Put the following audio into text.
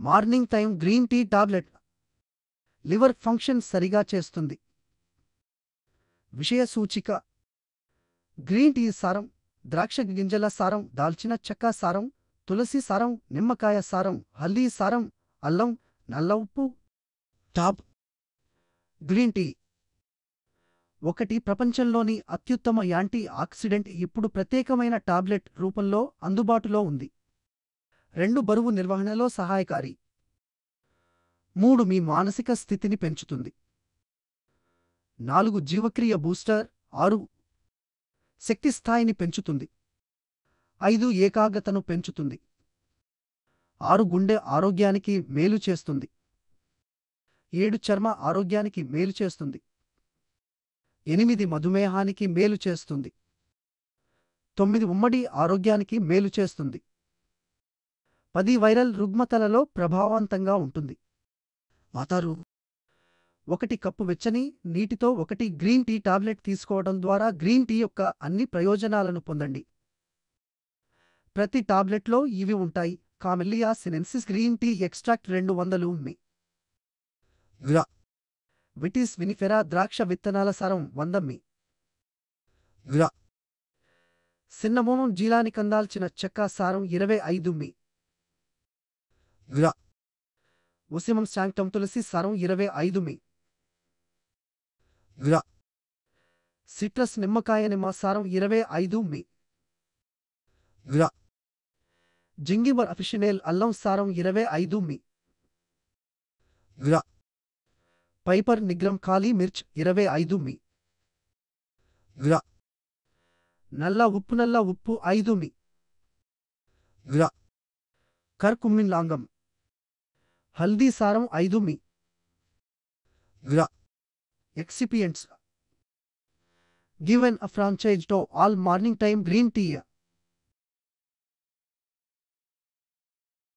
Morning time green tea tablet liver function సరిగా చేస్తుంది. విషయ సూచిక: గ్రీన్ టీ సారం: ద్రాక్ష గింజల సారం, దాల్చిన చెక్క సారం, తులసి సారం, నిమ్మకాయ సారం, హల్దీ సారం, అల్లం, నల్ల ఉప్పు. Top green tea 1. ప్రపంచంలోని అత్యుత్తమ యాంటీ ఆక్సిడెంట్ ఇప్పుడు ప్రత్యేకమైన టాబ్లెట్ రూపంలో అందుబాటులో ఉంది. 2. బరువు నిర్వహణలో సహాయకారి. 3. మీ మానసిక స్థితిని పెంచుతుంది. 4. జీవక్రియ బూస్టర్. 6. శక్తి స్థాయిని పెంచుతుంది. 5. ఏకాగ్రతను పెంచుతుంది. 6. గుండె ఆరోగ్యానికి మేలు చేస్తుంది. 7. చర్మ ఆరోగ్యానికి మేలు చేస్తుంది. 8. మధుమేహానికి మేలు చేస్తుంది. 9. ఉమ్మడి ఆరోగ్యానికి మేలు చేస్తుంది. 10. వైరల్ రుగ్మతలలో ప్రభావవంతంగా ఉంటుంది. వాతారు: 1 కప్పు వెచ్చని నీటితో 1 గ్రీన్ టీ టాబ్లెట్ తీసుకోవడం ద్వారా గ్రీన్ టీ యొక్క అన్ని ప్రయోజనాలను పొందండి. ప్రతి టాబ్లెట్లో ఇవి ఉంటాయి: Camellia sinensis green tea extract 200 మి. గ్రా. విటిస్ వినిఫెరా ద్రాక్ష విత్తనాల సారం 100 మి. గ్రా. సిన్నమోమం జీలానికందాల్చిన చెక్క సారం 25 మి. గ్రా. ఉసిమం శాంక్టం తులసి సారం 25 మి. గ్రా. సిట్రస్ నిమ్మకాయ నిమ్మ సారం 25 మి. గ్రా. జింగిబర్ అఫిషినేల్ అల్లం సారం 25 మి. గ్రా. పైపర్ నిగ్రం కాళీ మిర్చ్ 25 మి. గ్రా. నల్ల ఉప్పు 5 మి. గ్రా. కర్కుమిన్ లాంగం హల్దీ సారం 5 మి. గ్రా. Excipients: given a franchise to all morning time green tea.